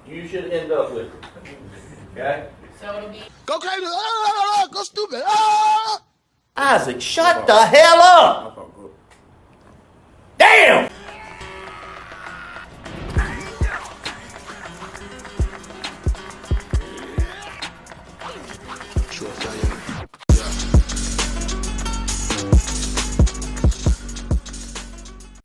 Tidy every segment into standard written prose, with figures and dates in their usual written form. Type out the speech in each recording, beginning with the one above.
you should end up with it. Okay? So it'll be... Go crazy! Go stupid! Isaac, shut the hell up! Damn!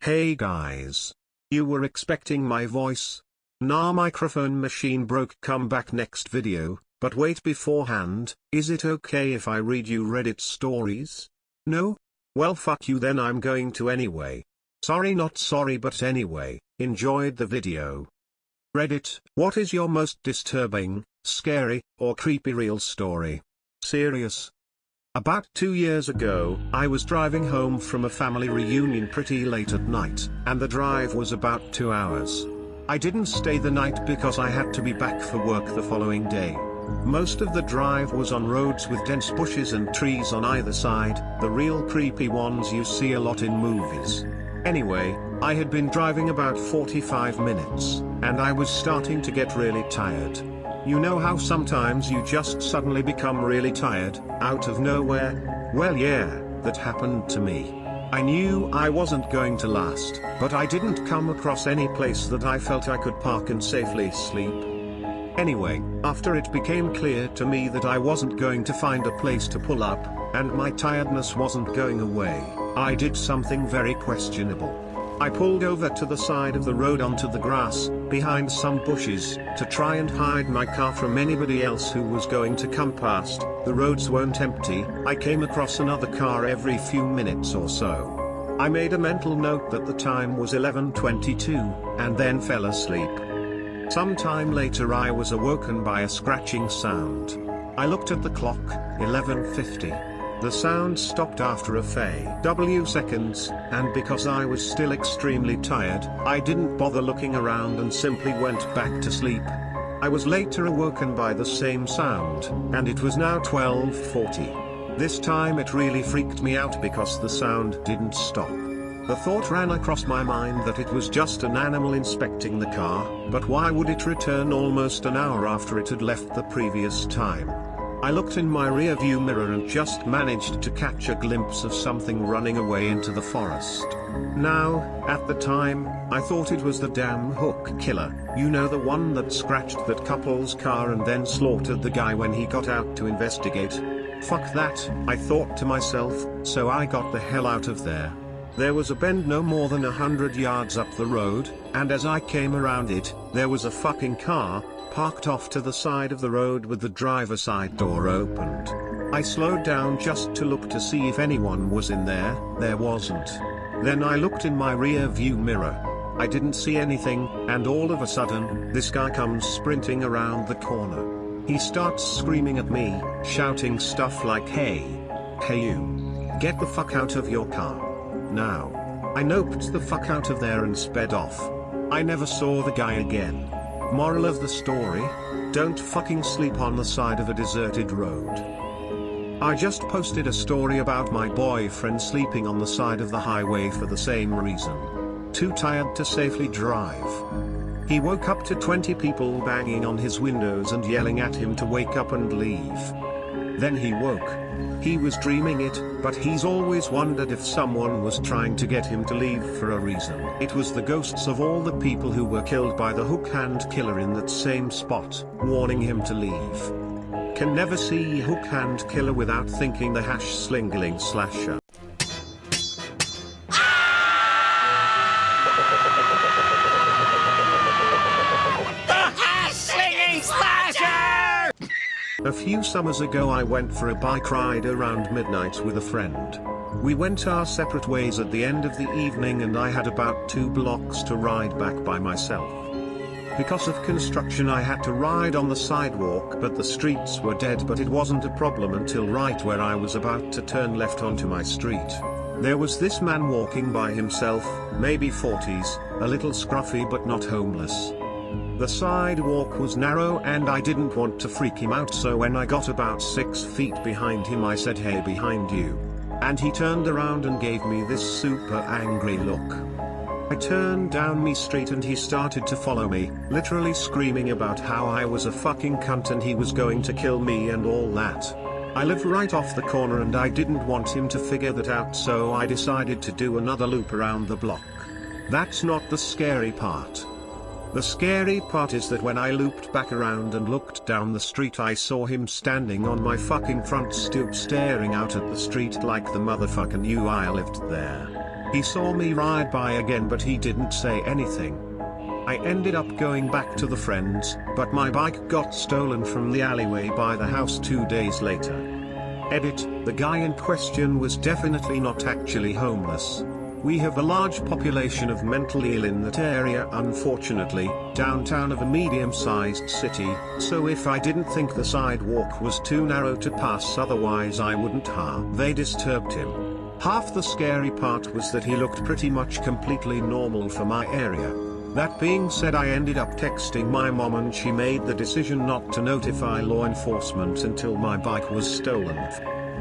Hey guys. You were expecting my voice? Nah, microphone machine broke, come back next video, but wait beforehand, is it okay if I read you Reddit stories? No? Well fuck you then, I'm going to anyway. Sorry not sorry but anyway, enjoyed the video. Reddit, what is your most disturbing, scary, or creepy real story? Serious? About 2 years ago, I was driving home from a family reunion pretty late at night, and the drive was about 2 hours. I didn't stay the night because I had to be back for work the following day. Most of the drive was on roads with dense bushes and trees on either side, the real creepy ones you see a lot in movies. Anyway, I had been driving about 45 minutes, and I was starting to get really tired. You know how sometimes you just suddenly become really tired, out of nowhere? Well yeah, that happened to me. I knew I wasn't going to last, but I didn't come across any place that I felt I could park and safely sleep. Anyway, after it became clear to me that I wasn't going to find a place to pull up, and my tiredness wasn't going away, I did something very questionable. I pulled over to the side of the road onto the grass, behind some bushes, to try and hide my car from anybody else who was going to come past. The roads weren't empty, I came across another car every few minutes or so. I made a mental note that the time was 11:22, and then fell asleep. Sometime later I was awoken by a scratching sound. I looked at the clock, 11:50. The sound stopped after a few seconds, and because I was still extremely tired, I didn't bother looking around and simply went back to sleep. I was later awoken by the same sound, and it was now 12:40. This time it really freaked me out because the sound didn't stop. The thought ran across my mind that it was just an animal inspecting the car, but why would it return almost an hour after it had left the previous time? I looked in my rearview mirror and just managed to catch a glimpse of something running away into the forest. Now, at the time, I thought it was the damn hook killer, you know, the one that scratched that couple's car and then slaughtered the guy when he got out to investigate. Fuck that, I thought to myself, so I got the hell out of there. There was a bend no more than 100 yards up the road, and as I came around it, there was a fucking car, parked off to the side of the road with the driver's side door opened. I slowed down just to look to see if anyone was in there, there wasn't. Then I looked in my rear view mirror. I didn't see anything, and all of a sudden, this guy comes sprinting around the corner. He starts screaming at me, shouting stuff like, hey you, get the fuck out of your car. Now. I noped the fuck out of there and sped off. I never saw the guy again. Moral of the story? Don't fucking sleep on the side of a deserted road. I just posted a story about my boyfriend sleeping on the side of the highway for the same reason. Too tired to safely drive. He woke up to 20 people banging on his windows and yelling at him to wake up and leave. Then he woke. He was dreaming it, but he's always wondered if someone was trying to get him to leave for a reason. It was the ghosts of all the people who were killed by the hook hand killer in that same spot, warning him to leave. Can never see hook hand killer without thinking the #slingling slasher. A few summers ago I went for a bike ride around midnight with a friend. We went our separate ways at the end of the evening and I had about 2 blocks to ride back by myself. Because of construction I had to ride on the sidewalk, but the streets were dead, but it wasn't a problem until right where I was about to turn left onto my street. There was this man walking by himself, maybe 40s, a little scruffy but not homeless. The sidewalk was narrow and I didn't want to freak him out, so when I got about 6 feet behind him I said, "Hey, behind you." And he turned around and gave me this super angry look. I turned down me street and he started to follow me, literally screaming about how I was a fucking cunt and he was going to kill me and all that. I live right off the corner and I didn't want him to figure that out, so I decided to do another loop around the block. That's not the scary part. The scary part is that when I looped back around and looked down the street, I saw him standing on my fucking front stoop staring out at the street like the motherfucker knew I lived there. He saw me ride by again but he didn't say anything. I ended up going back to the friends, but my bike got stolen from the alleyway by the house 2 days later. Edit, the guy in question was definitely not actually homeless. We have a large population of mentally ill in that area, unfortunately, downtown of a medium-sized city, so if I didn't think the sidewalk was too narrow to pass otherwise I wouldn't have. They disturbed him. Half the scary part was that he looked pretty much completely normal for my area. That being said, I ended up texting my mom and she made the decision not to notify law enforcement until my bike was stolen.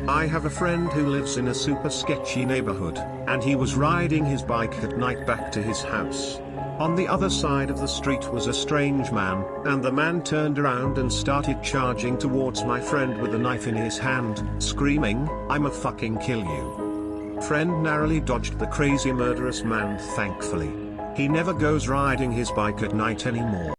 I have a friend who lives in a super sketchy neighborhood, and he was riding his bike at night back to his house. On the other side of the street was a strange man, and the man turned around and started charging towards my friend with a knife in his hand, screaming, "I'ma fucking kill you." Friend narrowly dodged the crazy murderous man thankfully. He never goes riding his bike at night anymore.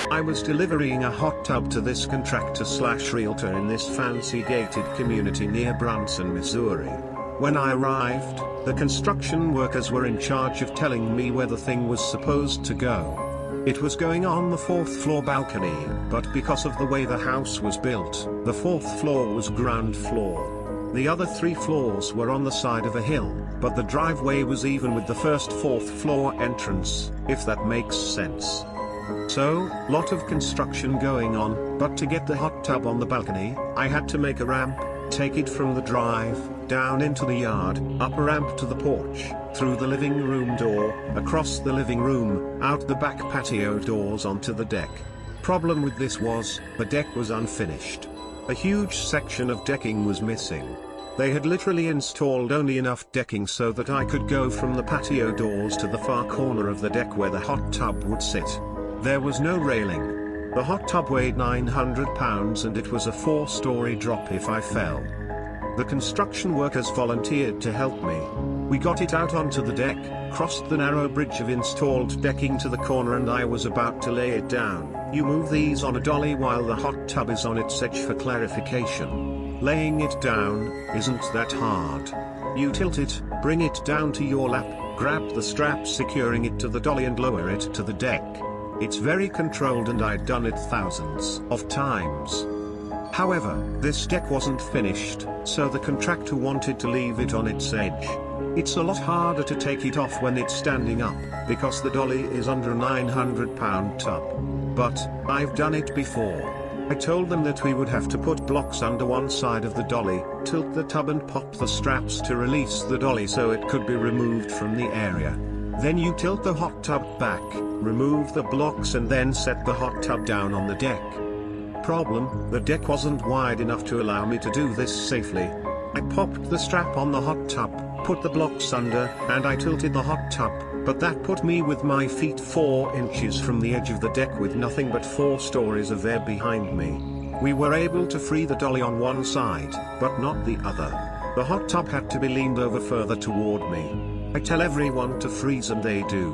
I was delivering a hot tub to this contractor/realtor in this fancy gated community near Branson, Missouri. When I arrived, the construction workers were in charge of telling me where the thing was supposed to go. It was going on the 4th floor balcony, but because of the way the house was built, the 4th floor was ground floor. The other 3 floors were on the side of a hill, but the driveway was even with the first 4th floor entrance, if that makes sense. So, lot of construction going on, but to get the hot tub on the balcony, I had to make a ramp, take it from the drive, down into the yard, up a ramp to the porch, through the living room door, across the living room, out the back patio doors onto the deck. Problem with this was, the deck was unfinished. A huge section of decking was missing. They had literally installed only enough decking so that I could go from the patio doors to the far corner of the deck where the hot tub would sit. There was no railing. The hot tub weighed 900 pounds and it was a 4-story drop if I fell. The construction workers volunteered to help me. We got it out onto the deck, crossed the narrow bridge of installed decking to the corner, and I was about to lay it down. You move these on a dolly while the hot tub is on its edge for clarification. Laying it down isn't that hard. You tilt it, bring it down to your lap, grab the strap securing it to the dolly and lower it to the deck. It's very controlled and I'd done it thousands of times. However, this deck wasn't finished, so the contractor wanted to leave it on its edge. It's a lot harder to take it off when it's standing up, because the dolly is under a 900-pound tub. But, I've done it before. I told them that we would have to put blocks under one side of the dolly, tilt the tub and pop the straps to release the dolly so it could be removed from the area. Then you tilt the hot tub back, remove the blocks and then set the hot tub down on the deck. Problem, the deck wasn't wide enough to allow me to do this safely. I popped the strap on the hot tub, put the blocks under, and I tilted the hot tub, but that put me with my feet 4 inches from the edge of the deck with nothing but 4 stories of air behind me. We were able to free the dolly on one side, but not the other. The hot tub had to be leaned over further toward me. I tell everyone to freeze and they do.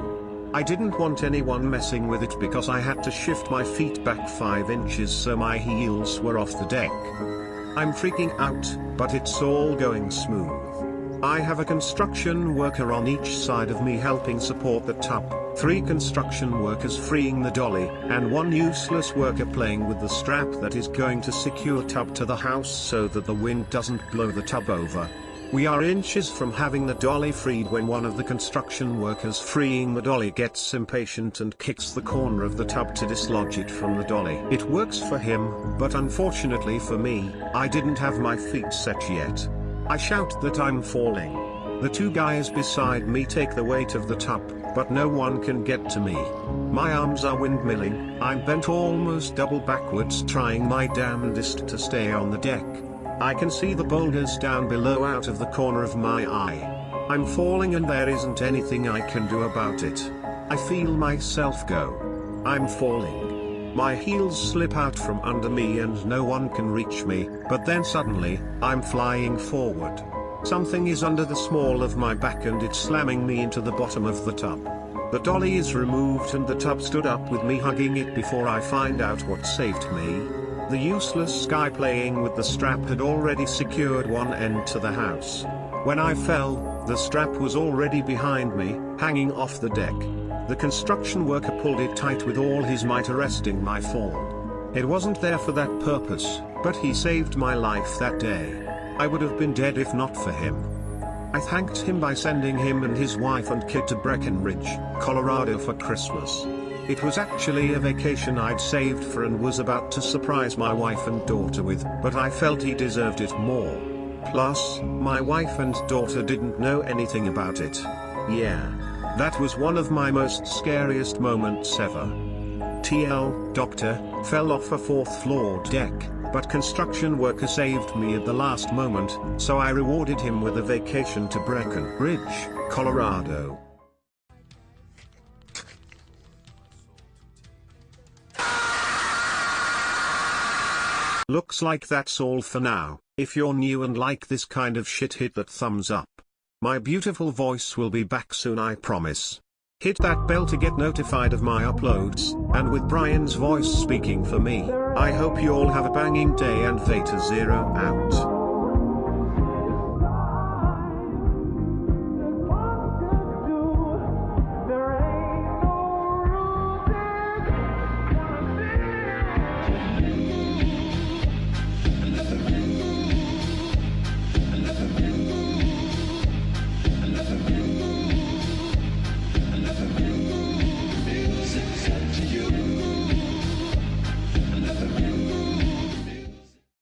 I didn't want anyone messing with it because I had to shift my feet back 5 inches so my heels were off the deck. I'm freaking out, but it's all going smooth. I have a construction worker on each side of me helping support the tub, 3 construction workers freeing the dolly, and 1 useless worker playing with the strap that is going to secure tub to the house so that the wind doesn't blow the tub over. We are inches from having the dolly freed when one of the construction workers freeing the dolly gets impatient and kicks the corner of the tub to dislodge it from the dolly. It works for him, but unfortunately for me, I didn't have my feet set yet. I shout that I'm falling. The 2 guys beside me take the weight of the tub, but no one can get to me. My arms are windmilling, I'm bent almost double backwards trying my damnedest to stay on the deck. I can see the boulders down below out of the corner of my eye. I'm falling and there isn't anything I can do about it. I feel myself go. I'm falling. My heels slip out from under me and no one can reach me, but then suddenly, I'm flying forward. Something is under the small of my back and it's slamming me into the bottom of the tub. The dolly is removed and the tub stood up with me hugging it before I find out what saved me. The useless guy playing with the strap had already secured one end to the house. When I fell, the strap was already behind me, hanging off the deck. The construction worker pulled it tight with all his might, arresting my fall. It wasn't there for that purpose, but he saved my life that day. I would have been dead if not for him. I thanked him by sending him and his wife and kid to Breckenridge, Colorado for Christmas. It was actually a vacation I'd saved for and was about to surprise my wife and daughter with, but I felt he deserved it more. Plus, my wife and daughter didn't know anything about it. Yeah. That was one of my most scariest moments ever. TL, doctor, fell off a 4th floor deck, but construction worker saved me at the last moment, so I rewarded him with a vacation to Breckenridge, Colorado. Looks like that's all for now. If you're new and like this kind of shit, hit that thumbs up. My beautiful voice will be back soon, I promise. Hit that bell to get notified of my uploads, and with Brian's voice speaking for me, I hope you all have a banging day and Theta Zero out.